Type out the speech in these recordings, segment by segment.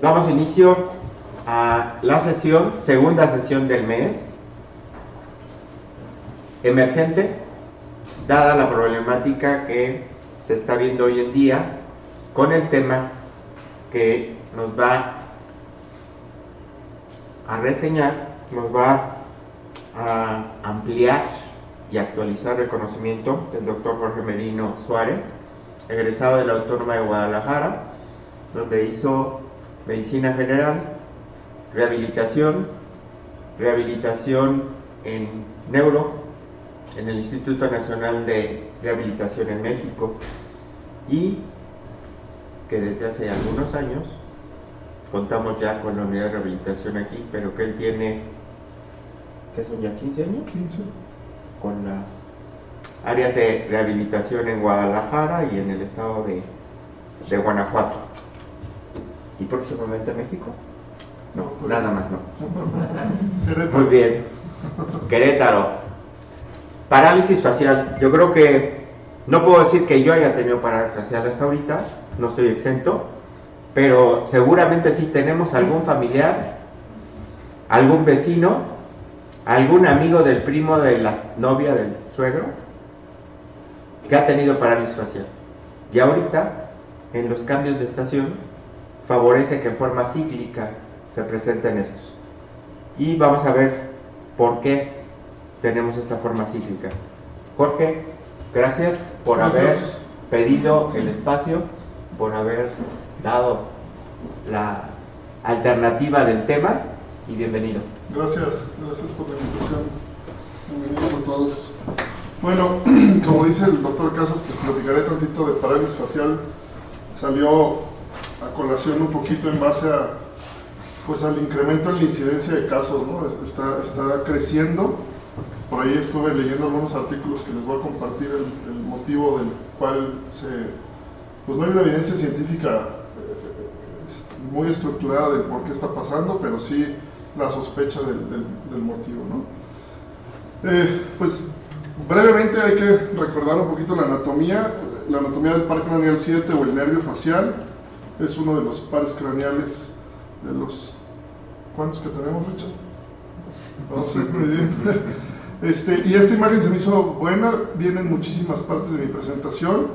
Damos inicio a la segunda sesión del mes, emergente, dada la problemática que se está viendo hoy en día con el tema que nos va a reseñar, nos va a ampliar y actualizar el conocimiento del doctor Jorge Merino Suárez, egresado de la Autónoma de Guadalajara, donde hizo Medicina General, Rehabilitación en Neuro, en el Instituto Nacional de Rehabilitación en México, y que desde hace algunos años contamos ya con la unidad de rehabilitación aquí, pero que él tiene, ¿qué son ya 15 años? 15. Con las áreas de rehabilitación en Guadalajara y en el estado de Guanajuato. ¿Y próximamente a México? No, nada más no. Muy bien. Querétaro. Parálisis facial. Yo creo que no puedo decir que yo haya tenido parálisis facial hasta ahorita, no estoy exento, pero seguramente sí tenemos algún familiar, algún vecino, algún amigo del primo de la novia del suegro que ha tenido parálisis facial. Y ahorita, en los cambios de estación, favorece que en forma cíclica se presenten esos. Y vamos a ver por qué tenemos esta forma cíclica. Jorge, gracias por haber pedido el espacio, por haber dado la alternativa del tema, y bienvenido. Gracias por la invitación. Bienvenidos a todos. Bueno, como dice el doctor Casas, pues platicaré tantito de parálisis facial. Salió a colación un poquito en base a, pues, al incremento en la incidencia de casos, ¿no? Está creciendo. Por ahí estuve leyendo algunos artículos que les voy a compartir el motivo del cual pues no hay una evidencia científica muy estructurada de por qué está pasando, pero sí la sospecha del motivo, ¿no? Pues brevemente hay que recordar un poquito la anatomía del par craneal 7 o el nervio facial. Es uno de los pares craneales de los... ¿Cuántos que tenemos, Richard? 12, muy bien. Y esta imagen se me hizo buena, viene en muchísimas partes de mi presentación.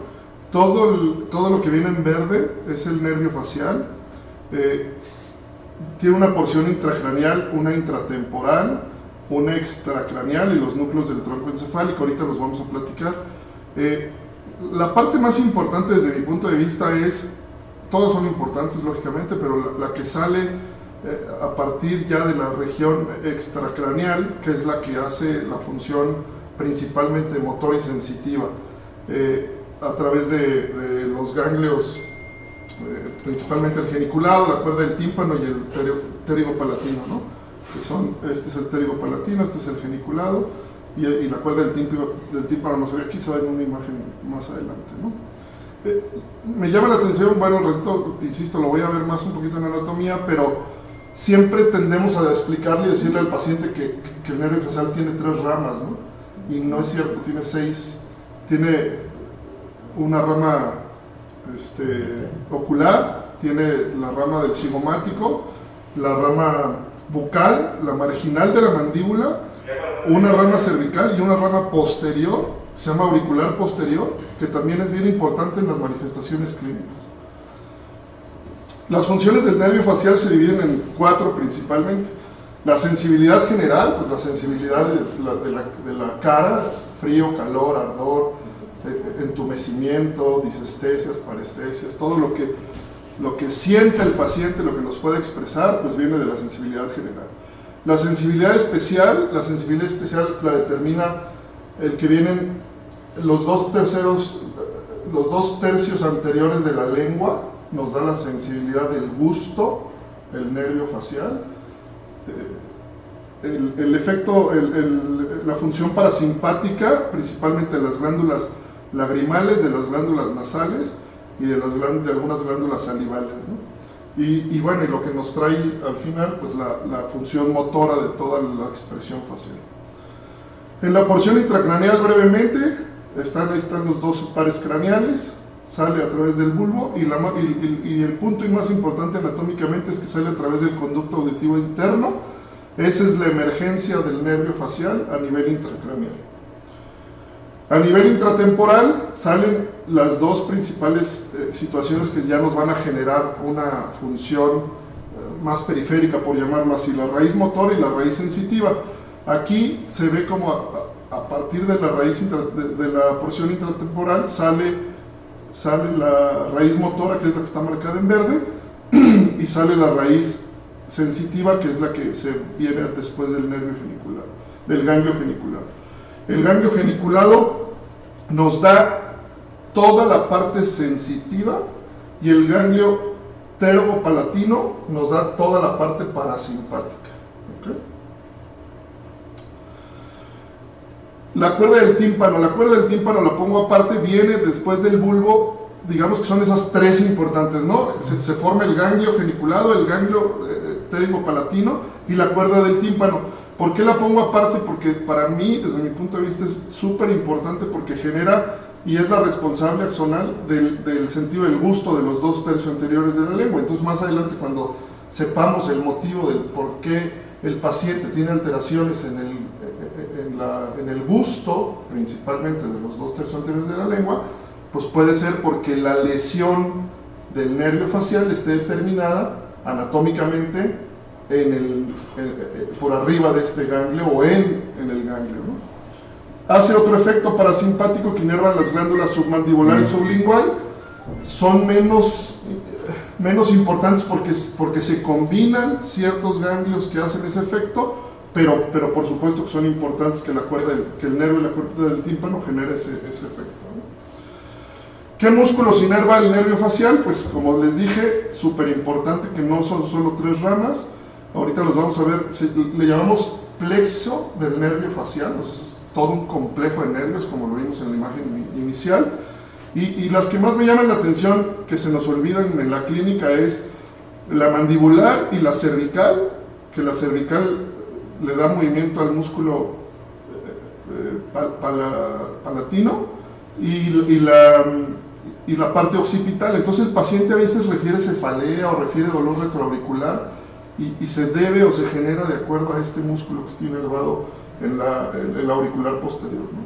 Todo lo que viene en verde es el nervio facial. Tiene una porción intracraneal, una intratemporal, una extracraneal y los núcleos del tronco encefálico. Ahorita los vamos a platicar. La parte más importante desde mi punto de vista es, todas son importantes lógicamente, pero la que sale a partir ya de la región extracraneal, que es la que hace la función principalmente motora y sensitiva, a través de los ganglios, principalmente el geniculado, la cuerda del tímpano y el pterigopalatino, ¿no? Este es el pterigopalatino, este es el geniculado, y la cuerda del tímpano no se ve aquí, se va en una imagen más adelante, ¿no? Me llama la atención, bueno, el ratito, insisto, lo voy a ver más un poquito en anatomía, pero siempre tendemos a explicarle y decirle al paciente que el nervio facial tiene 3 ramas, ¿no? Y no es cierto, tiene 6. Tiene una rama ocular, tiene la rama del cigomático, la rama bucal, la marginal de la mandíbula, una rama cervical y una rama posterior, se llama auricular posterior, que también es bien importante en las manifestaciones clínicas. Las funciones del nervio facial se dividen en 4 principalmente. La sensibilidad general, pues la sensibilidad de la cara, frío, calor, ardor, entumecimiento, disestesias, parestesias, todo lo que siente el paciente, lo que nos puede expresar, pues viene de la sensibilidad general. La sensibilidad especial la determina el que vienen los 2 tercios anteriores de la lengua, nos da la sensibilidad del gusto, el nervio facial. El efecto, la función parasimpática, principalmente de las glándulas lagrimales, de las glándulas nasales y de algunas glándulas salivales, ¿no? Y bueno, y lo que nos trae al final, pues la función motora de toda la expresión facial. En la porción intracraneal, brevemente, están los 2 pares craneales, sale a través del bulbo, y el punto y más importante anatómicamente es que sale a través del conducto auditivo interno. Esa es la emergencia del nervio facial a nivel intracraneal. A nivel intratemporal salen las dos principales situaciones que ya nos van a generar una función más periférica, por llamarlo así, la raíz motora y la raíz sensitiva. Aquí se ve como a partir de la raíz de la porción intratemporal sale la raíz motora, que es la que está marcada en verde, y sale la raíz sensitiva, que es la que se viene después del nervio geniculado, del ganglio geniculado. El ganglio geniculado nos da toda la parte sensitiva y el ganglio pterogopalatino nos da toda la parte parasimpática. ¿Okay? La cuerda del tímpano la pongo aparte, viene después del bulbo. Digamos que son esas tres importantes, ¿no? Se forma el ganglio geniculado, el ganglio pterogopalatino y la cuerda del tímpano. ¿Por qué la pongo aparte? Porque para mí, desde mi punto de vista, es súper importante porque genera y es la responsable axonal del sentido del gusto de los 2/3 anteriores de la lengua. Entonces, más adelante, cuando sepamos el motivo del por qué el paciente tiene alteraciones en el gusto, principalmente de los 2/3 anteriores de la lengua, pues puede ser porque la lesión del nervio facial esté determinada anatómicamente por arriba de este ganglio o en el ganglio, ¿no? Hace otro efecto parasimpático que inerva las glándulas submandibular y sublingual. Son menos importantes porque se combinan ciertos ganglios que hacen ese efecto, pero por supuesto que son importantes que el nervio y la cuerda del tímpano genere ese efecto, ¿no? ¿Qué músculos inerva el nervio facial? Pues como les dije, súper importante que no son solo 3 ramas. Ahorita los vamos a ver, le llamamos plexo del nervio facial, es todo un complejo de nervios, como lo vimos en la imagen inicial. Y las que más me llaman la atención, que se nos olvidan en la clínica, es la mandibular y la cervical, que la cervical le da movimiento al músculo palatino, y la parte occipital. Entonces el paciente a veces refiere cefalea o refiere dolor retroauricular y se debe o se genera de acuerdo a este músculo que está inervado en el auricular posterior, ¿no?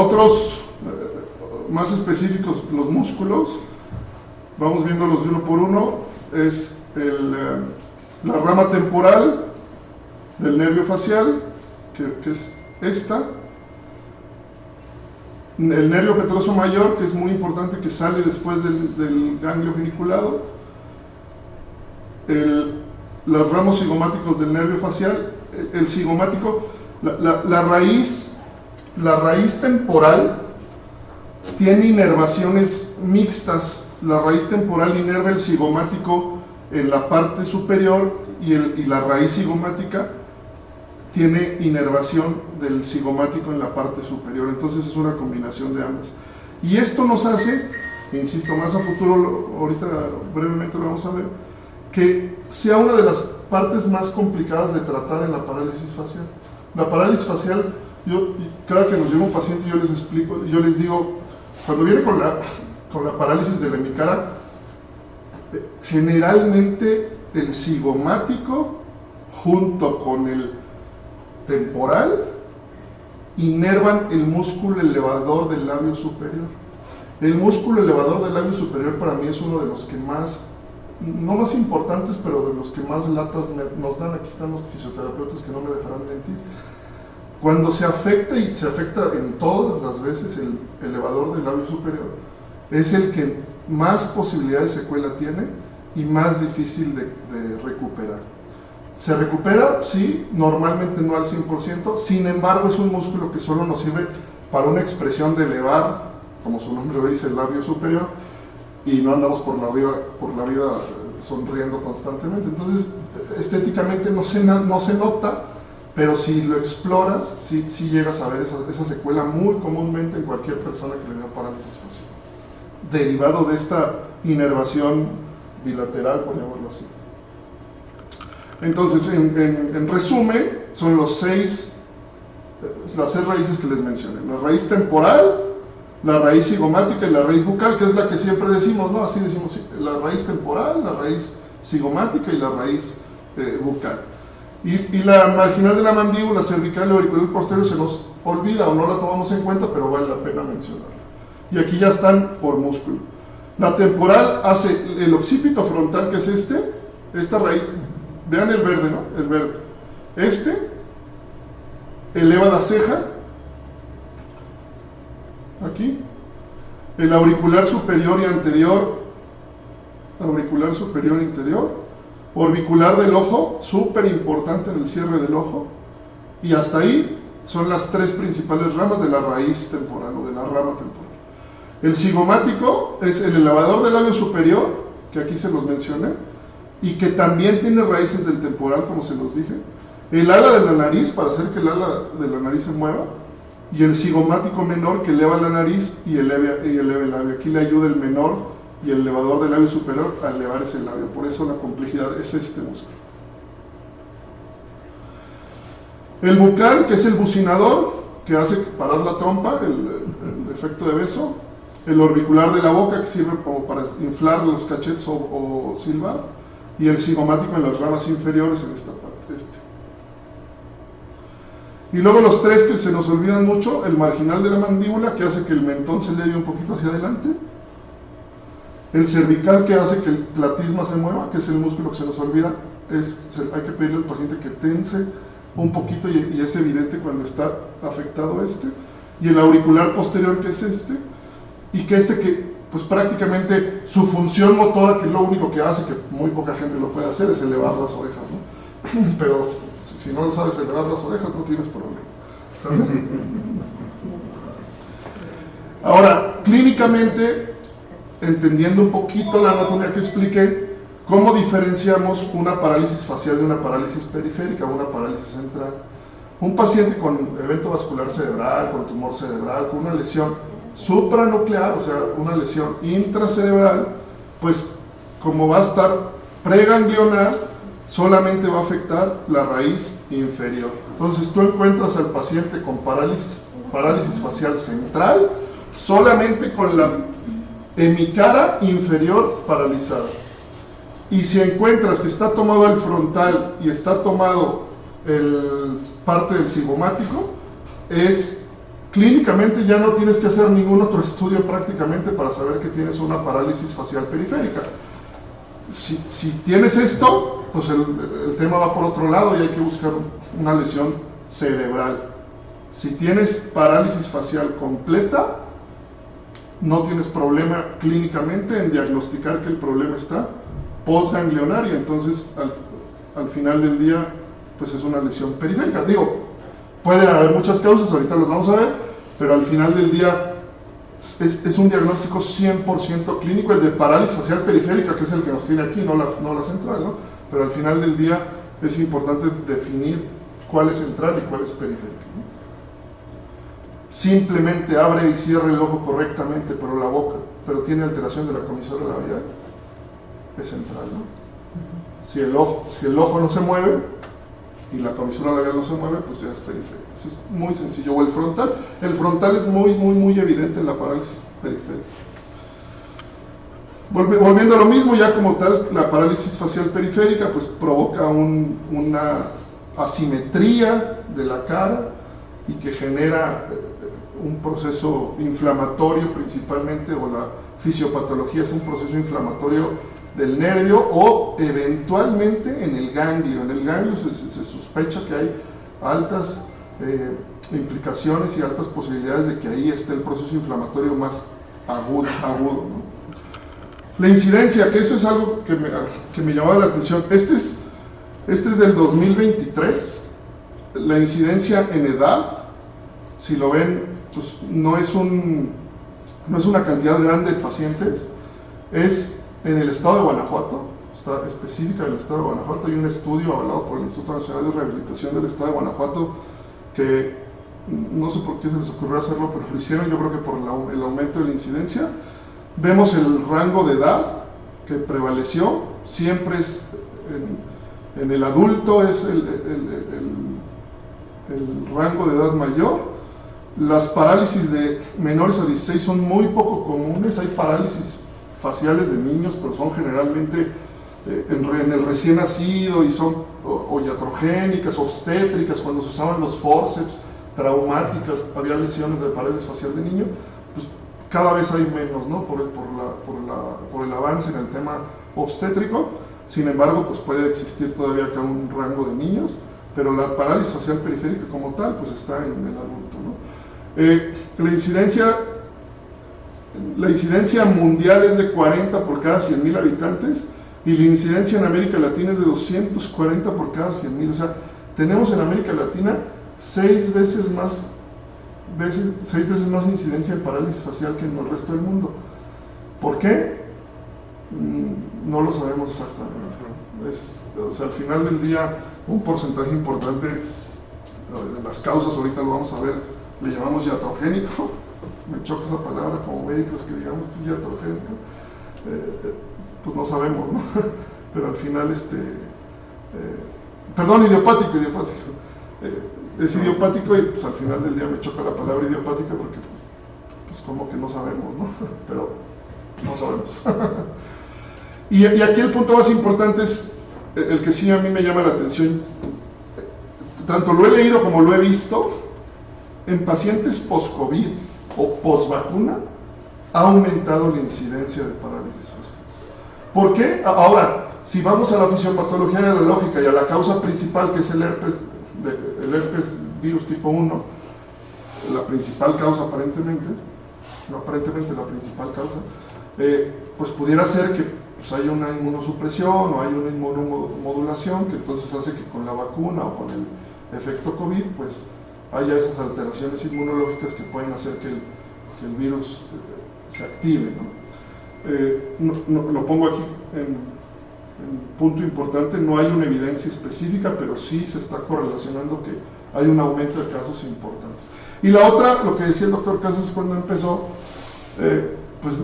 Otros más específicos, los músculos, vamos viéndolos de uno por uno. Es la rama temporal del nervio facial, que es esta. El nervio petroso mayor, que es muy importante, que sale después del ganglio geniculado. Los ramos cigomáticos del nervio facial. El cigomático, la raíz temporal tiene inervaciones mixtas. La raíz temporal inerva el cigomático en la parte superior y la raíz cigomática tiene inervación del cigomático en la parte superior. Entonces es una combinación de ambas. Y esto nos hace, insisto, más a futuro, ahorita brevemente lo vamos a ver, que sea una de las partes más complicadas de tratar en la parálisis facial. La parálisis facial, cada que nos llega un paciente yo les explico, yo les digo, cuando viene con la parálisis de la hemicara, generalmente el cigomático junto con el temporal inervan el músculo elevador del labio superior. El músculo elevador del labio superior para mí es uno de los que más, no más importantes, pero de los que más latas nos dan. Aquí están los fisioterapeutas que no me dejarán mentir. Cuando se afecta, y se afecta en todas las veces, el elevador del labio superior, es el que más posibilidades de secuela tiene y más difícil de recuperar. Se recupera, sí, normalmente no al 100%, sin embargo es un músculo que solo nos sirve para una expresión de elevar, como su nombre lo dice, el labio superior, y no andamos por la vida sonriendo constantemente. Entonces, estéticamente no se nota, pero si lo exploras, sí llegas a ver esa secuela muy comúnmente en cualquier persona que le da parálisis facial, derivado de esta inervación bilateral, por llamarlo así. Entonces, en resumen, son las 6 raíces que les mencioné. La raíz temporal, la raíz cigomática y la raíz bucal, que es la que siempre decimos, ¿no? Así decimos, la raíz temporal, la raíz cigomática y la raíz bucal. Y la marginal de la mandíbula, cervical y auricular posterior se nos olvida o no la tomamos en cuenta, pero vale la pena mencionarla. Y aquí ya están por músculo. La temporal hace el occipito frontal, que es esta raíz, vean el verde, ¿no? El verde. Eleva la ceja, aquí. El auricular superior y anterior, auricular superior e interior, orbicular del ojo, súper importante en el cierre del ojo, y hasta ahí son las tres principales ramas de la raíz temporal o de la rama temporal. El cigomático es el elevador del labio superior, que aquí se los mencioné, y que también tiene raíces del temporal, como se los dije. El ala de la nariz, para hacer que el ala de la nariz se mueva, y el cigomático menor, que eleva la nariz y eleva el labio. Aquí le ayuda el menor y el elevador del labio superior a elevar ese labio. Por eso la complejidad es este músculo. El bucal, que es el bucinador, que hace parar la trompa, el efecto de beso. El orbicular de la boca, que sirve como para inflar los cachetes o silbar. Y el cigomático en las ramas inferiores, en esta parte. Y luego los tres que se nos olvidan mucho: el marginal de la mandíbula, que hace que el mentón se eleve un poquito hacia adelante. El cervical, que hace que el platisma se mueva, que es el músculo que se nos olvida. Hay que pedirle al paciente que tense un poquito, y es evidente cuando está afectado y el auricular posterior, que es y que que pues prácticamente su función motora, que es lo único que hace, que muy poca gente lo puede hacer, es elevar las orejas, ¿no? Pero si no lo sabes elevar las orejas, no tienes problema, ¿sabes? Ahora, clínicamente, entendiendo un poquito la anatomía que expliqué, ¿cómo diferenciamos una parálisis facial de una parálisis periférica o una parálisis central? Un paciente con evento vascular cerebral, con tumor cerebral, con una lesión supranuclear, o sea, una lesión intracerebral, pues como va a estar preganglionar, solamente va a afectar la raíz inferior. Entonces tú encuentras al paciente con parálisis facial central solamente con la hemicara inferior paralizada. Y si encuentras que está tomado el frontal y está tomado parte del cigomático, clínicamente ya no tienes que hacer ningún otro estudio prácticamente para saber que tienes una parálisis facial periférica. Si tienes esto, pues el tema va por otro lado y hay que buscar una lesión cerebral. Si tienes parálisis facial completa, no tienes problema clínicamente en diagnosticar que el problema está postganglionario. Entonces al final del día, pues es una lesión periférica. Digo, puede haber muchas causas, ahorita las vamos a ver, pero al final del día es un diagnóstico 100% clínico, el de parálisis facial periférica, que es el que nos tiene aquí, no la central, ¿no? Pero al final del día es importante definir cuál es central y cuál es periférica, ¿no? Simplemente abre y cierra el ojo correctamente, pero tiene alteración de la comisura labial, es central, ¿no? Si el ojo no se mueve y la comisura labial no se mueve, pues ya es periférica. Eso es muy sencillo. O el frontal es muy evidente en la parálisis periférica. Volviendo a lo mismo, ya como tal, la parálisis facial periférica pues provoca una asimetría de la cara y que genera un proceso inflamatorio principalmente, o la fisiopatología es un proceso inflamatorio del nervio o eventualmente en el ganglio. En el ganglio se sospecha que hay altas implicaciones y altas posibilidades de que ahí esté el proceso inflamatorio más agudo, ¿no? La incidencia, que eso es algo que me llamaba la atención. Este es del 2023. La incidencia en edad, si lo ven, pues no es una cantidad grande de pacientes. Es en el estado de Guanajuato, está específica del estado de Guanajuato. Hay un estudio avalado por el Instituto Nacional de Rehabilitación del estado de Guanajuato que no sé por qué se les ocurrió hacerlo, pero lo hicieron, yo creo que por el aumento de la incidencia. Vemos el rango de edad que prevaleció, siempre es en el adulto, es el rango de edad mayor, Las parálisis de menores a 16 son muy poco comunes. Hay parálisis faciales de niños, pero son generalmente en el recién nacido y son o iatrogénicas, obstétricas, cuando se usaban los forceps, traumáticas, había lesiones de parálisis facial de niño. Pues cada vez hay menos, ¿no? por el avance en el tema obstétrico. Sin embargo, pues puede existir todavía acá un rango de niños, pero la parálisis facial periférica como tal, pues está en el adulto, ¿no? La incidencia mundial es de 40 por cada 100.000 habitantes, y la incidencia en América Latina es de 240 por cada 100.000. O sea, tenemos en América Latina 6 veces más incidencia de parálisis facial que en el resto del mundo. ¿Por qué? No lo sabemos exactamente. O sea, al final del día, un porcentaje importante de las causas, ahorita lo vamos a ver, le llamamos iatrogénico. Me choca esa palabra como médicos que digamos que es iatrogénico. Pues no sabemos, ¿no? Pero al final, perdón, idiopático. Es idiopático y pues al final del día me choca la palabra idiopática porque pues como que no sabemos, ¿no? Pero no sabemos. Y aquí el punto más importante es el que sí a mí me llama la atención. Tanto lo he leído como lo he visto, en pacientes post-COVID o post-vacuna ha aumentado la incidencia de parálisis facial. ¿Por qué? Ahora, si vamos a la fisiopatología de la lógica y a la causa principal, que es el herpes virus tipo 1, la principal causa aparentemente, la principal causa, pues pudiera ser que pues hay una inmunosupresión o hay una inmunomodulación que entonces hace que con la vacuna o con el efecto COVID pues haya esas alteraciones inmunológicas que pueden hacer que el virus se active, ¿no? Lo pongo aquí en punto importante, no hay una evidencia específica, pero sí se está correlacionando que hay un aumento de casos importantes. Y la otra, lo que decía el doctor Casas cuando empezó, pues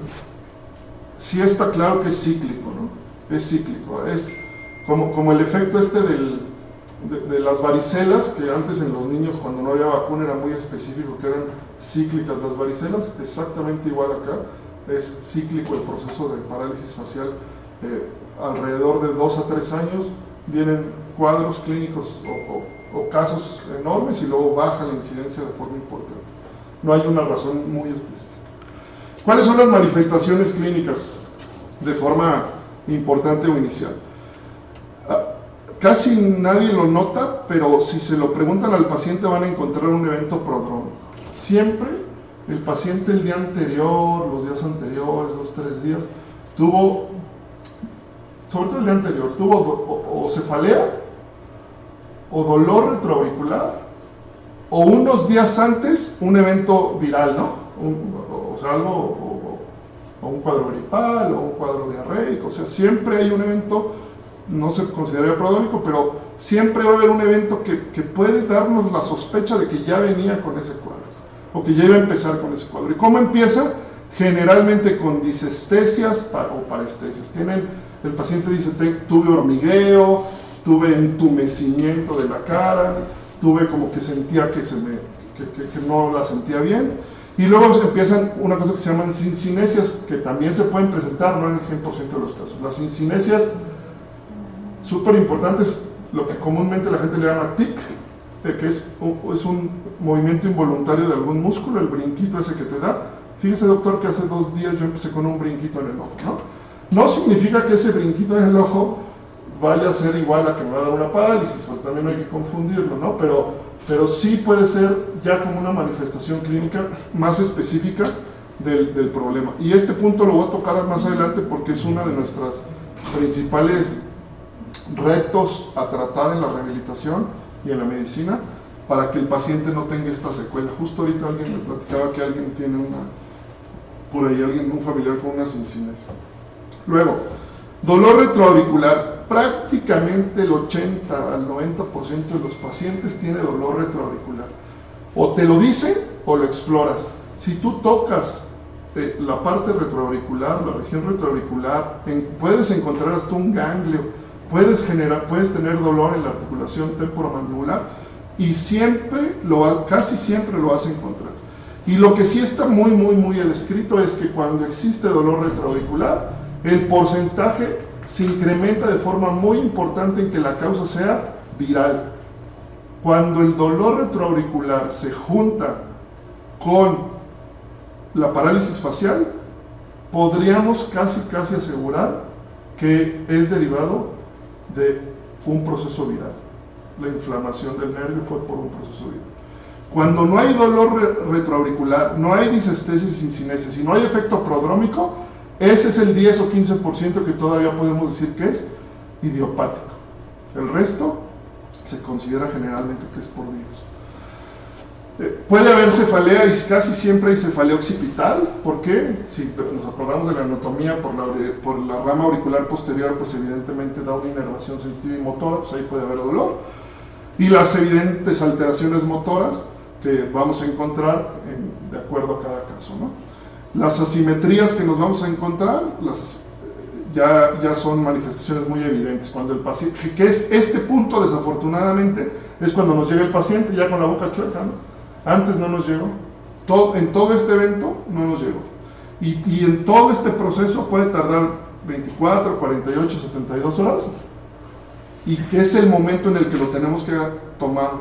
sí está claro que es cíclico, ¿no? Es cíclico, es como el efecto de las varicelas, que antes en los niños cuando no había vacuna era muy específico, que eran cíclicas las varicelas, exactamente igual acá, es cíclico el proceso de parálisis facial. Alrededor de 2 a 3 años vienen cuadros clínicos o casos enormes y luego baja la incidencia de forma importante. No hay una razón muy específica. ¿Cuáles son las manifestaciones clínicas de forma importante o inicial? Casi nadie lo nota, pero si se lo preguntan al paciente van a encontrar un evento prodrómico. Siempre el paciente el día anterior, los días anteriores, 2 o 3 días, tuvo, sobre todo el día anterior, tuvo o cefalea, o dolor retroauricular, o unos días antes un evento viral, ¿no? O sea, algo, o un cuadro gripal, o un cuadro diarreico. O sea, siempre hay un evento, no se consideraría prodrómico, pero siempre va a haber un evento que puede darnos la sospecha de que ya venía con ese cuadro, o que ya iba a empezar con ese cuadro. ¿Y cómo empieza? Generalmente con disestesias o parestesias. El paciente dice, tuve hormigueo, tuve entumecimiento de la cara, tuve como que sentía que no la sentía bien, y luego empiezan una cosa que se llaman sincinesias, que también se pueden presentar, no en el 100% de los casos. Las sincinesias, súper importantes, lo que comúnmente la gente le llama tic, que es un movimiento involuntario de algún músculo, el brinquito ese que te da. Fíjese, doctor, que hace 2 días yo empecé con un brinquito en el ojo, ¿no? No significa que ese brinquito en el ojo vaya a ser igual a que me va a dar una parálisis, porque también no hay que confundirlo, ¿no? Pero sí puede ser ya como una manifestación clínica más específica del problema. Y este punto lo voy a tocar más adelante porque es uno de nuestros principales retos a tratar en la rehabilitación y en la medicina, para que el paciente no tenga esta secuela. Justo ahorita alguien me platicaba que alguien tiene un familiar con una sincinesia. Luego, dolor retroauricular. Prácticamente el 80 al 90% de los pacientes tiene dolor retroauricular. O te lo dicen o lo exploras. Si tú tocas la parte retroauricular, la región retroauricular, puedes encontrar hasta un ganglio, puedes tener dolor en la articulación temporomandibular, y casi siempre lo vas a encontrar. Y lo que sí está muy descrito es que cuando existe dolor retroauricular, el porcentaje se incrementa de forma muy importante en que la causa sea viral. Cuando el dolor retroauricular se junta con la parálisis facial, podríamos casi asegurar que es derivado de un proceso viral. La inflamación del nervio fue por un proceso viral. Cuando no hay dolor retroauricular, no hay disestesis sin cinesis y no hay efecto prodrómico, ese es el 10 o 15% que todavía podemos decir que es idiopático. El resto se considera generalmente que es por virus. Puede haber cefalea y casi siempre hay cefalea occipital. ¿Por qué? Si nos acordamos de la anatomía por la rama auricular posterior, pues evidentemente da una inervación sensitiva y motora, pues ahí puede haber dolor. Y las evidentes alteraciones motoras que vamos a encontrar de acuerdo a cada caso, ¿no? Las asimetrías que nos vamos a encontrar ya son manifestaciones muy evidentes. Cuando el paciente, que es este punto desafortunadamente, es cuando nos llega el paciente ya con la boca chueca, ¿no? Antes no nos llegó. En todo este evento no nos llegó. Y en todo este proceso puede tardar 24, 48, 72 horas. Y que es el momento en el que lo tenemos que tomar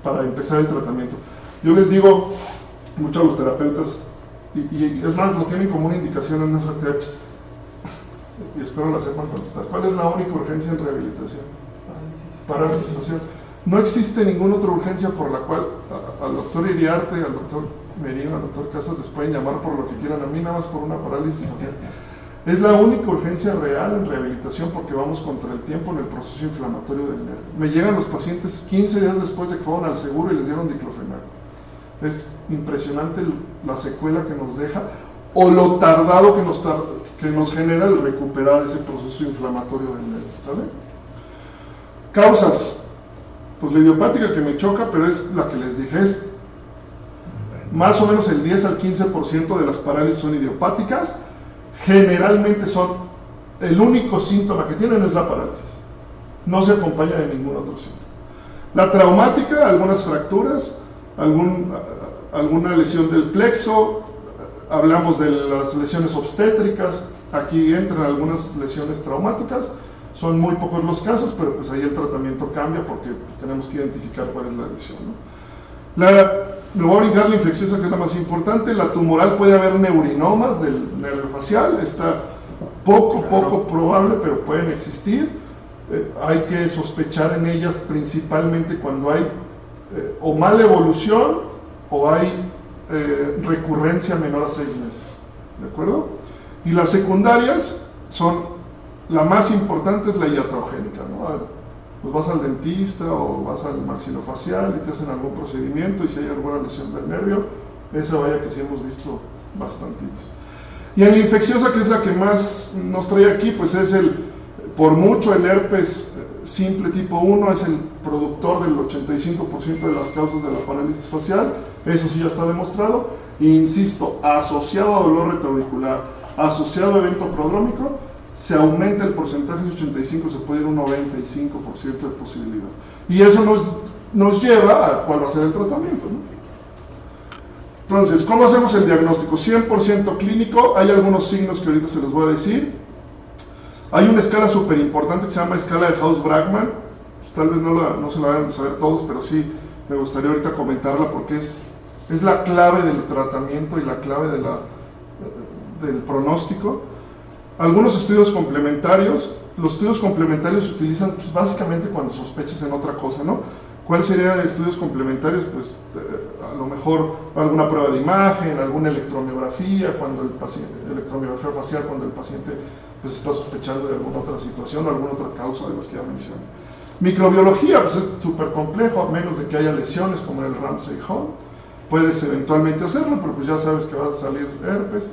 para empezar el tratamiento. Yo les digo mucho a los terapeutas, y es más, lo tienen como una indicación en RTH, y espero la sepan contestar. ¿Cuál es la única urgencia en rehabilitación? Parálisis facial. No existe ninguna otra urgencia por la cual al doctor Iriarte, al doctor Merino, al doctor Casas les pueden llamar por lo que quieran, a mí nada más por una parálisis facial. Es la única urgencia real en rehabilitación porque vamos contra el tiempo en el proceso inflamatorio del nervio. Me llegan los pacientes 15 días después de que fueron al seguro y les dieron diclofenac. Es impresionante la secuela que nos deja o lo tardado que nos genera el recuperar ese proceso inflamatorio del nervio, ¿sale? Causas. Pues la idiopática que me choca, pero es la que les dije, es más o menos el 10 al 15% de las parálisis son idiopáticas. Generalmente el único síntoma que tienen es la parálisis, no se acompaña de ningún otro síntoma. La traumática, algunas fracturas, alguna lesión del plexo, hablamos de las lesiones obstétricas, aquí entran algunas lesiones traumáticas, son muy pocos los casos, pero pues ahí el tratamiento cambia porque tenemos que identificar cuál es la lesión, ¿no? Me voy a brincar la infecciosa, que es la más importante. La tumoral, puede haber neurinomas del nervio facial, está poco probable, pero pueden existir. Hay que sospechar en ellas principalmente cuando hay o mala evolución o hay recurrencia menor a 6 meses, ¿de acuerdo? Y las secundarias la más importante es la iatrogénica, ¿no? Pues vas al dentista o vas al maxilofacial y te hacen algún procedimiento, y si hay alguna lesión del nervio, esa vaya que sí hemos visto bastantitos. Y en la infecciosa, que es la que más nos trae aquí, pues es por mucho el herpes simple tipo 1, es el productor del 85% de las causas de la parálisis facial, eso sí ya está demostrado, e insisto, asociado a dolor retroauricular, asociado a evento prodrómico, se aumenta el porcentaje de 85, se puede ir a un 95% de posibilidad. Y eso nos lleva a cuál va a ser el tratamiento, ¿no? Entonces, ¿cómo hacemos el diagnóstico? 100% clínico. Hay algunos signos que ahorita se los voy a decir. Hay una escala súper importante que se llama escala de Haus-Bragman. Pues, tal vez no se la van a saber todos, pero sí me gustaría ahorita comentarla porque es la clave del tratamiento y la clave del pronóstico. Algunos estudios complementarios. Los estudios complementarios se utilizan pues, básicamente cuando sospechas en otra cosa, ¿no? ¿Cuáles serían estudios complementarios? Pues a lo mejor alguna prueba de imagen, alguna electromiografía, electromiografía facial cuando el paciente pues, está sospechando de alguna otra situación o alguna otra causa de las que ya mencioné. Microbiología, pues es súper complejo, a menos de que haya lesiones como en el Ramsay-Hunt. Puedes eventualmente hacerlo, pero pues ya sabes que va a salir herpes.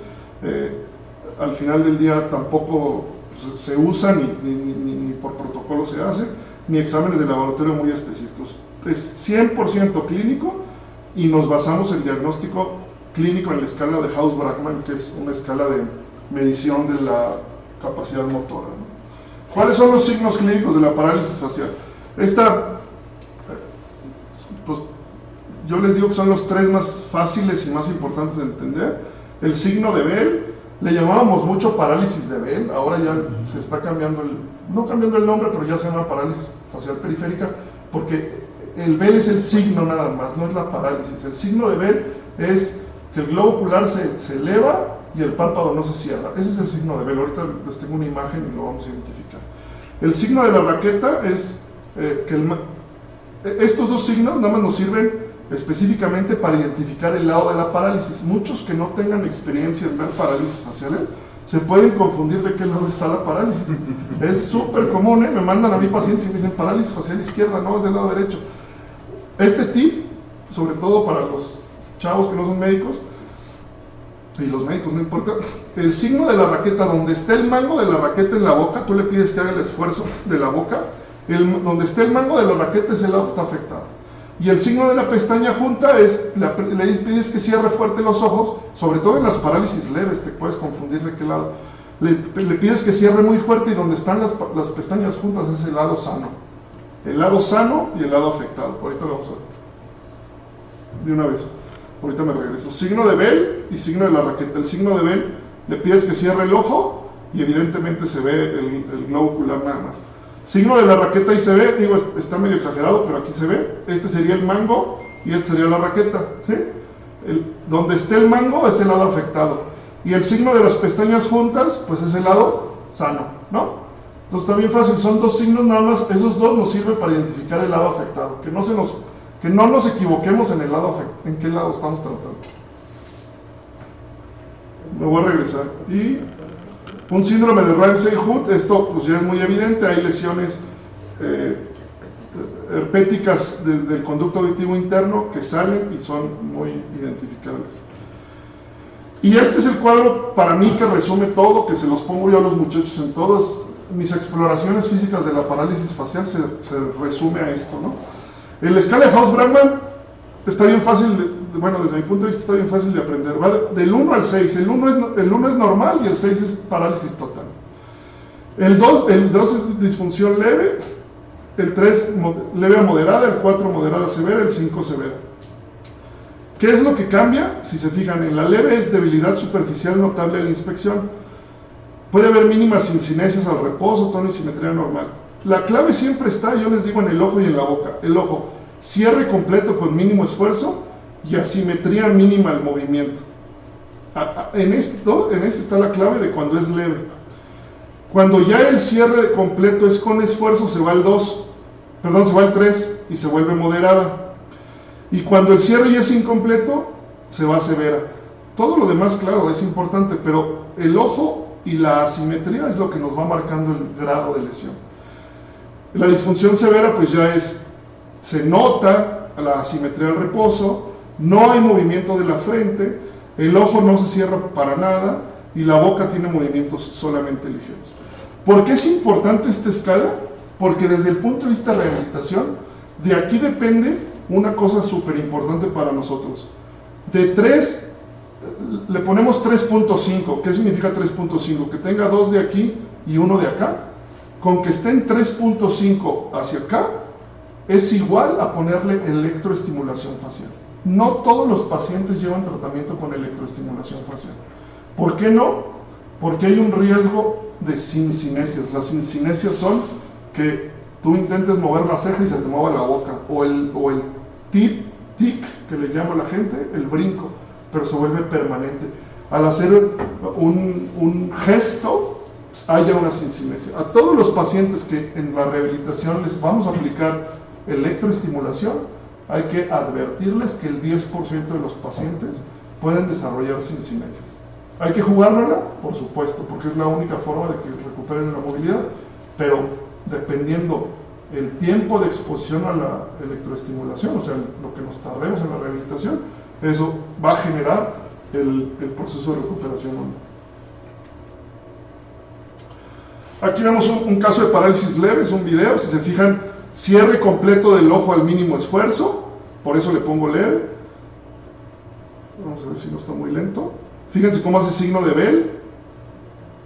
Al final del día tampoco pues, se usa, ni por protocolo se hace, ni exámenes de laboratorio muy específicos. Es 100% clínico y nos basamos el diagnóstico clínico en la escala de Haus-Bragman, que es una escala de medición de la capacidad motora, ¿no? ¿Cuáles son los signos clínicos de la parálisis facial? Esta yo les digo que son los tres más fáciles y más importantes de entender. El signo de Bell, le llamábamos mucho parálisis de Bell, ahora ya se está cambiando, no cambiando el nombre, pero ya se llama parálisis facial periférica, porque el Bell es el signo nada más, no es la parálisis. El signo de Bell es que el globo ocular se eleva y el párpado no se cierra. Ese es el signo de Bell. Ahorita les tengo una imagen y lo vamos a identificar. El signo de la raqueta es estos dos signos nada más nos sirven específicamente para identificar el lado de la parálisis. Muchos que no tengan experiencia en ver parálisis faciales se pueden confundir de qué lado está la parálisis. Es súper común, me mandan a mí pacientes y me dicen parálisis facial izquierda, no, es del lado derecho. Este tip, sobre todo para los chavos que no son médicos, y los médicos no importa, el signo de la raqueta, donde esté el mango de la raqueta en la boca, tú le pides que haga el esfuerzo de la boca, donde esté el mango de la raqueta es el lado que está afectado. Y el signo de la pestaña junta es, le pides que cierre fuerte los ojos, sobre todo en las parálisis leves, te puedes confundir de qué lado. Le pides que cierre muy fuerte y donde están las pestañas juntas es el lado sano. El lado sano y el lado afectado. Ahorita lo vamos a ver. De una vez. Ahorita me regreso. Signo de Bell y signo de la raqueta. El signo de Bell, le pides que cierre el ojo y evidentemente se ve el globo ocular nada más. Signo de la raqueta, ahí se ve, digo, está medio exagerado, pero aquí se ve. Este sería el mango y este sería la raqueta, ¿sí? Donde esté el mango es el lado afectado. Y el signo de las pestañas juntas, pues es el lado sano, ¿no? Entonces está bien fácil, son dos signos nada más, esos dos nos sirven para identificar el lado afectado, que no nos equivoquemos en el lado en qué lado estamos tratando. Me voy a regresar. Y un síndrome de Ramsay-Hunt, esto pues ya es muy evidente, hay lesiones herpéticas del conducto auditivo interno que salen y son muy identificables. Y este es el cuadro para mí que resume todo, que se los pongo yo a los muchachos en todas mis exploraciones físicas de la parálisis facial, se resume a esto, ¿no? En la escala de House-Bragman está bien fácil, bueno, desde mi punto de vista está bien fácil de aprender, va del 1 al 6, el 1 es normal y el 6 es parálisis total. El 2 es disfunción leve, el 3 leve a moderada, el 4 moderada a severa, el 5 severa. ¿Qué es lo que cambia? Si se fijan, en la leve es debilidad superficial notable a la inspección. Puede haber mínimas incinesias al reposo, tono y simetría normal. La clave siempre está, yo les digo, en el ojo y en la boca. El ojo, cierre completo con mínimo esfuerzo y asimetría mínima al movimiento. En este está la clave de cuando es leve. Cuando ya el cierre completo es con esfuerzo, se va al 3 y se vuelve moderada. Y cuando el cierre ya es incompleto, se va a severa. Todo lo demás, claro, es importante, pero el ojo y la asimetría es lo que nos va marcando el grado de lesión. La disfunción severa, pues ya se nota la asimetría del reposo, no hay movimiento de la frente, el ojo no se cierra para nada y la boca tiene movimientos solamente ligeros. ¿Por qué es importante esta escala? Porque desde el punto de vista de rehabilitación, de aquí depende una cosa súper importante para nosotros. De 3, le ponemos 3.5. ¿Qué significa 3.5? Que tenga 2 de aquí y 1 de acá. Con que esté en 3.5 hacia acá, es igual a ponerle electroestimulación facial. No todos los pacientes llevan tratamiento con electroestimulación facial. ¿Por qué no? Porque hay un riesgo de sincinesias. Las sincinesias son que tú intentes mover la ceja y se te mueva la boca, o el tic, que le llama la gente, el brinco, pero se vuelve permanente. Al hacer un gesto, haya una sincinesia. A todos los pacientes que en la rehabilitación les vamos a aplicar electroestimulación, hay que advertirles que el 10% de los pacientes pueden desarrollar sincinesias. Hay que jugárnosla, por supuesto, porque es la única forma de que recuperen la movilidad, pero dependiendo el tiempo de exposición a la electroestimulación, o sea, lo que nos tardemos en la rehabilitación, eso va a generar el proceso de recuperación. Aquí vemos un caso de parálisis leve, es un video, si se fijan, cierre completo del ojo al mínimo esfuerzo, por eso le pongo leve. Vamos a ver si no está muy lento. Fíjense cómo hace signo de Bell,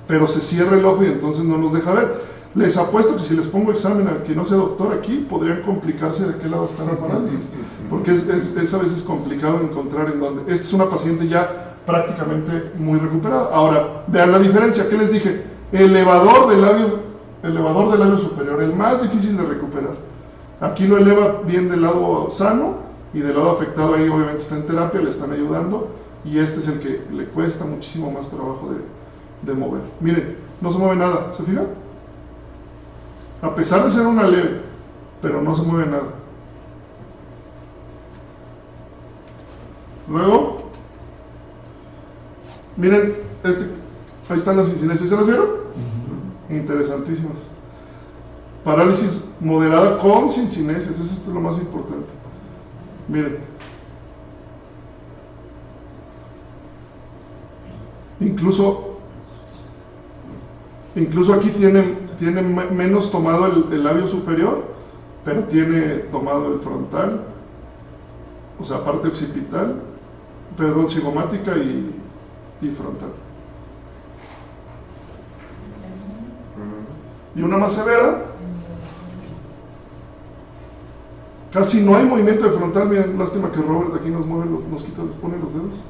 pero se cierra el ojo y entonces no nos deja ver. Les apuesto que si les pongo examen a quien no sea doctor aquí, podrían complicarse de qué lado está la parálisis, porque es a veces complicado encontrar en dónde. Esta es una paciente ya prácticamente muy recuperada. Ahora, vean la diferencia, ¿qué les dije? Elevador del labio superior, el más difícil de recuperar. Aquí lo eleva bien del lado sano, y del lado afectado ahí obviamente está en terapia, le están ayudando, y este es el que le cuesta muchísimo más trabajo de mover. Miren, no se mueve nada, ¿se fijan? A pesar de ser una leve, pero no se mueve nada. Luego, miren, ahí están las cincinesias, ¿ya las vieron? Interesantísimas. Parálisis moderada con cincinesias, eso es lo más importante. Miren, incluso aquí tiene menos tomado el labio superior, pero tiene tomado el frontal, o sea, parte occipital, perdón, cigomática y frontal. Y una más severa, casi no hay movimiento de frontal. Miren, lástima que Robert aquí nos pone los dedos,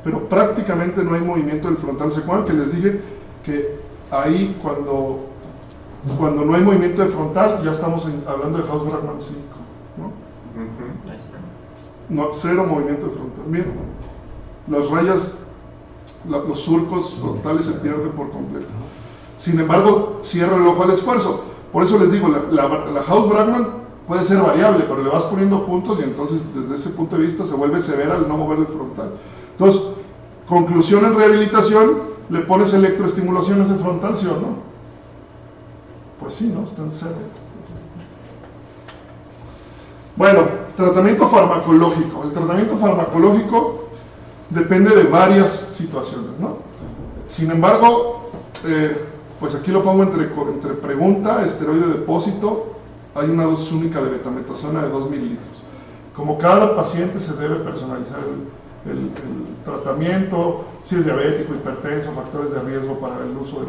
pero prácticamente no hay movimiento del frontal. ¿Se acuerdan que les dije que ahí cuando no hay movimiento de frontal, ya estamos hablando de Haus-Bragman 5, ¿no? No, cero movimiento de frontal. Miren, las rayas, los surcos frontales se pierden por completo. Sin embargo, cierra el ojo al esfuerzo. Por eso les digo, la Haus-Bragman puede ser variable, pero le vas poniendo puntos y entonces desde ese punto de vista se vuelve severa al no mover el frontal. Entonces, conclusión en rehabilitación, ¿le pones electroestimulación a ese frontal, sí o no? Pues sí, ¿no? Está en cero. Bueno, tratamiento farmacológico. El tratamiento farmacológico depende de varias situaciones, ¿no? Sin embargo, pues aquí lo pongo entre pregunta, esteroide depósito. Hay una dosis única de betametasona de 2 mililitros. Como cada paciente se debe personalizar el tratamiento, si es diabético, hipertenso, factores de riesgo para el uso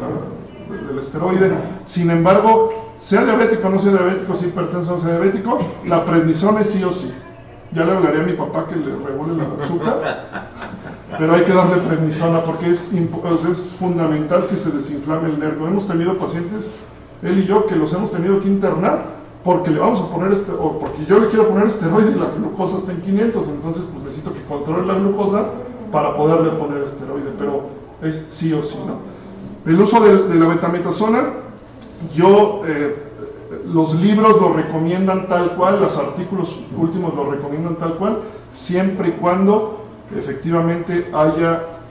del esteroide. Sin embargo, sea diabético o no sea diabético, sea hipertenso o no sea diabético, la prednisona es sí o sí. Ya le hablaré a mi papá que le regule el azúcar, pero hay que darle prednisona porque es fundamental que se desinflame el nervio. Hemos tenido pacientes, él y yo, que los hemos tenido que internar porque le vamos a poner o porque yo le quiero poner esteroide y la glucosa está en 500, entonces pues necesito que controle la glucosa para poderle poner esteroide, pero es sí o sí, ¿no? El uso de la betametasona, los libros lo recomiendan tal cual, los artículos últimos lo recomiendan tal cual, siempre y cuando efectivamente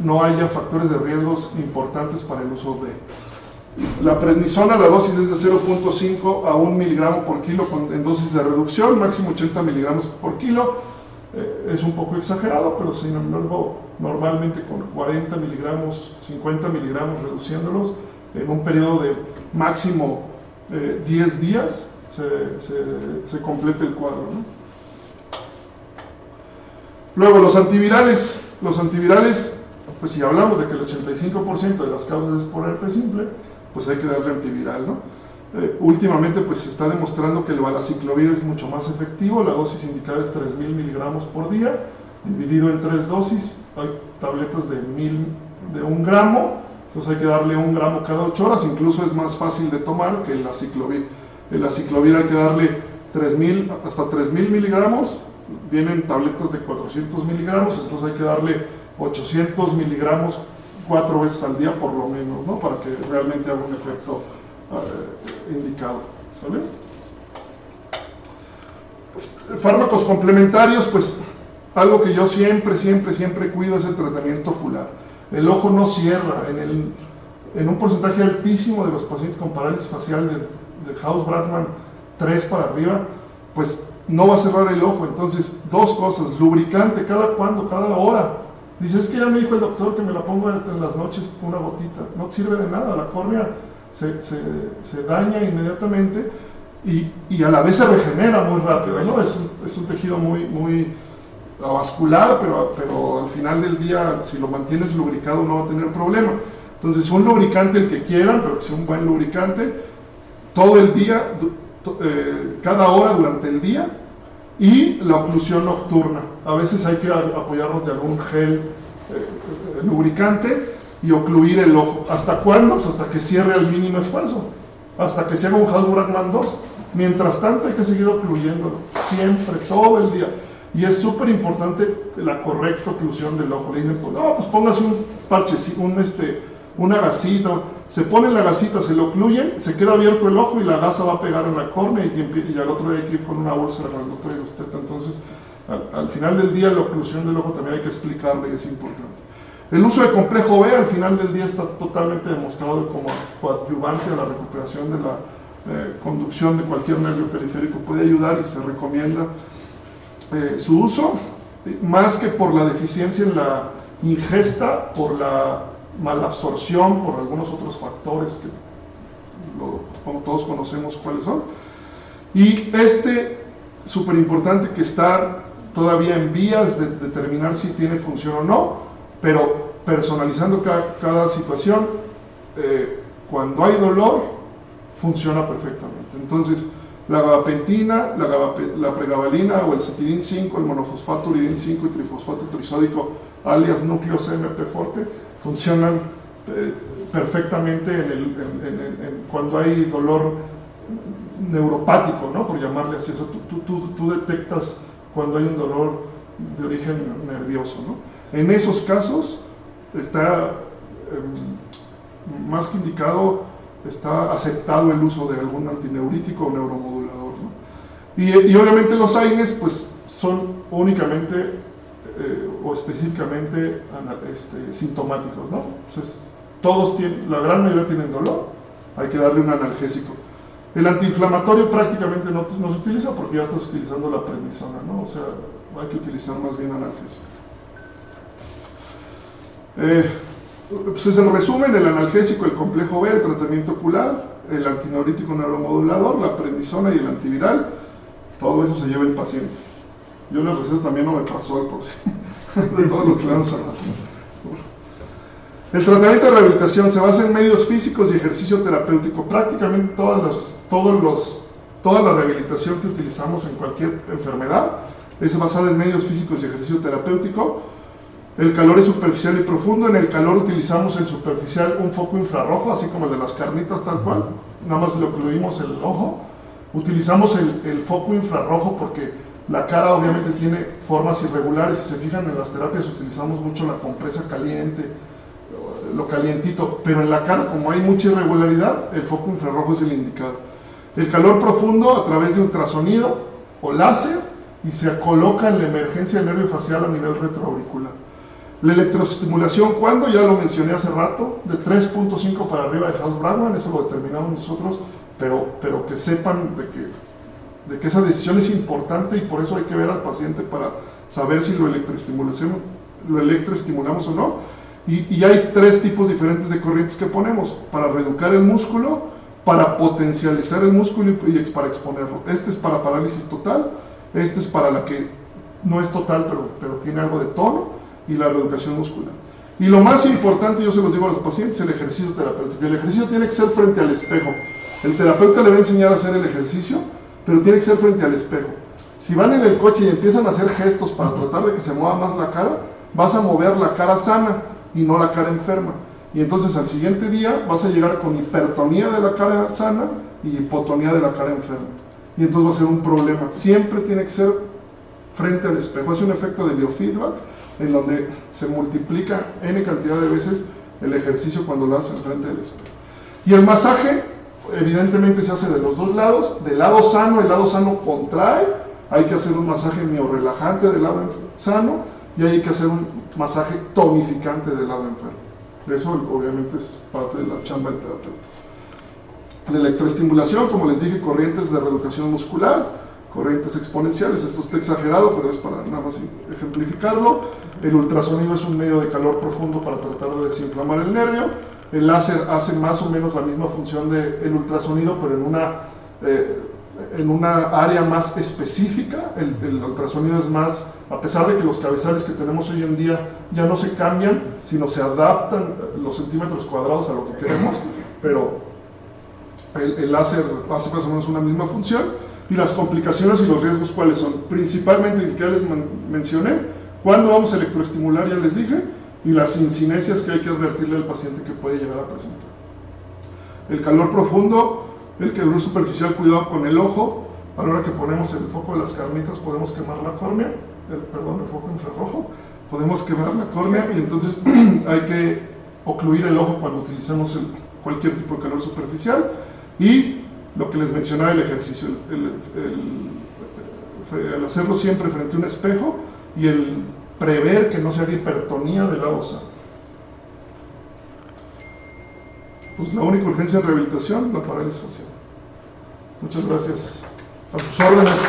no haya factores de riesgos importantes para el uso de. La prednisona, la dosis es de 0.5 a 1 miligramo por kilo en dosis de reducción, máximo 80 miligramos por kilo. Es un poco exagerado, pero sin embargo, normalmente con 40 miligramos, 50 miligramos reduciéndolos en un periodo de máximo 10 días, se completa el cuadro, ¿no? Luego, los antivirales. Los antivirales, pues si hablamos de que el 85% de las causas es por herpes simple, pues hay que darle antiviral, ¿no? Últimamente pues se está demostrando que el valaciclovir es mucho más efectivo. La dosis indicada es 3.000 miligramos por día, dividido en 3 dosis. Hay tabletas de 1 gramo, entonces hay que darle 1 gramo cada 8 horas, incluso es más fácil de tomar que el aciclovir. El aciclovir hay que darle hasta 3.000 miligramos, vienen tabletas de 400 miligramos, entonces hay que darle 800 miligramos 4 veces al día por lo menos, ¿no? Para que realmente haga un efecto indicado, ¿sale? Fármacos complementarios, pues algo que yo siempre cuido es el tratamiento ocular. El ojo no cierra, en un porcentaje altísimo de los pacientes con parálisis facial de Haus-Bragman 3 para arriba, pues no va a cerrar el ojo. Entonces, 2 cosas, lubricante, ¿cada cuándo? Cada hora. Dice, es que ya me dijo el doctor que me la pongo en las noches una gotita. No sirve de nada, la córnea se daña inmediatamente y a la vez se regenera muy rápido, ¿no? Es un tejido muy avascular, pero al final del día, si lo mantienes lubricado, no va a tener problema. Entonces, un lubricante el que quieran, pero que sea un buen lubricante. todo el día, cada hora durante el día, y la oclusión nocturna. A veces hay que apoyarnos de algún gel lubricante y ocluir el ojo. ¿Hasta cuándo? Pues hasta que cierre al mínimo esfuerzo, hasta que se haga un House-Bragman 2. Mientras tanto hay que seguir ocluyéndolo, siempre, todo el día. Y es súper importante la correcta oclusión del ojo. Le dicen, pues, no, pues póngase un parchecito, una gasita. Se pone la gasita, se lo ocluyen, se queda abierto el ojo y la gasa va a pegar en la córnea y al otro día hay que ir con una úlcera para el doctor y usted. Entonces, al final del día, la oclusión del ojo también hay que explicarle y es importante. El uso de complejo B al final del día está totalmente demostrado como coadyuvante a la recuperación de la conducción de cualquier nervio periférico. Puede ayudar y se recomienda su uso, más que por la deficiencia en la ingesta, por la malabsorción, por algunos otros factores que como todos conocemos cuáles son. Y súper importante, que está todavía en vías de determinar si tiene función o no, pero personalizando cada situación, cuando hay dolor, funciona perfectamente. Entonces, la gabapentina, la pregabalina o el cetidin 5, el monofosfato uridin 5 y trifosfato trisódico, alias núcleos MP forte, funcionan perfectamente cuando hay dolor neuropático, ¿no? Por llamarle así. Eso, tú detectas cuando hay un dolor de origen nervioso, ¿no? En esos casos está más que indicado, está aceptado el uso de algún antineurítico o neuromodulador, ¿no? Y obviamente los AINES pues son únicamente o específicamente sintomáticos, ¿no? Entonces, la gran mayoría tienen dolor, hay que darle un analgésico. El antiinflamatorio prácticamente no se utiliza porque ya estás utilizando la prednisona, ¿no? O sea, hay que utilizar más bien analgésico. Pues es el resumen: el analgésico, el complejo B, el tratamiento ocular, el antineurítico neuromodulador, la prednisona y el antiviral. Todo eso se lleva el paciente. Yo les receto también omeprazol por si de todo lo que le vamos a dar. El tratamiento de rehabilitación se basa en medios físicos y ejercicio terapéutico. Prácticamente toda la rehabilitación que utilizamos en cualquier enfermedad es basada en medios físicos y ejercicio terapéutico. El calor es superficial y profundo. En el calor utilizamos el superficial, un foco infrarrojo, así como el de las carnitas, tal cual. Nada más le ocluimos el ojo. Utilizamos el foco infrarrojo porque la cara obviamente tiene formas irregulares. Si se fijan, en las terapias utilizamos mucho la compresa caliente, lo calientito, pero en la cara, como hay mucha irregularidad, el foco infrarrojo es el indicado. El calor profundo a través de ultrasonido o láser, y se coloca en la emergencia del nervio facial a nivel retroauricular. La electroestimulación, ¿cuándo? Ya lo mencioné hace rato, de 3.5 para arriba de House-Bragman, eso lo determinamos nosotros, pero que sepan de que esa decisión es importante, y por eso hay que ver al paciente para saber si lo electroestimulamos o no. Y hay 3 tipos diferentes de corrientes que ponemos: para reeducar el músculo, para potencializar el músculo y para exponerlo. Este es para parálisis total, este es para la que no es total pero tiene algo de tono, y la reeducación muscular. Y lo más importante, yo se los digo a los pacientes, el ejercicio terapéutico. El ejercicio tiene que ser frente al espejo. El terapeuta le va a enseñar a hacer el ejercicio, pero tiene que ser frente al espejo. Si van en el coche y empiezan a hacer gestos para tratar de que se mueva más la cara, vas a mover la cara sana y no la cara enferma. Y entonces al siguiente día vas a llegar con hipertonía de la cara sana y hipotonía de la cara enferma. Y entonces va a ser un problema. Siempre tiene que ser frente al espejo. Es un efecto de biofeedback en donde se multiplica n cantidad de veces el ejercicio cuando lo haces frente del espejo. Y el masaje evidentemente se hace de los dos lados. Del lado sano, el lado sano contrae, hay que hacer un masaje miorrelajante del lado sano, y hay que hacer un masaje tonificante del lado enfermo. Eso obviamente es parte de la chamba del terapeuta. La electroestimulación, como les dije, corrientes de reeducación muscular, corrientes exponenciales. Esto está exagerado, pero es para nada más ejemplificarlo. El ultrasonido es un medio de calor profundo para tratar de desinflamar el nervio. El láser hace más o menos la misma función del ultrasonido, pero en una área más específica. El ultrasonido es más, a pesar de que los cabezales que tenemos hoy en día ya no se cambian, sino se adaptan los centímetros cuadrados a lo que queremos, pero el láser hace más o menos una misma función. Y las complicaciones y los riesgos, ¿cuáles son? Principalmente, el que ya les mencioné, cuando vamos a electroestimular, ya les dije, y las incinesias que hay que advertirle al paciente que puede llegar a presentar. El calor profundo, el calor superficial, cuidado con el ojo. A la hora que ponemos el foco de las carnitas podemos quemar la córnea, el foco infrarrojo, podemos quemar la córnea y entonces hay que ocluir el ojo cuando utilicemos cualquier tipo de calor superficial. Y lo que les mencionaba, el ejercicio, el hacerlo siempre frente a un espejo y el prever que no se haga hipertonía de la osa. Pues la única urgencia en rehabilitación, la parálisis facial. Muchas gracias. A sus órdenes.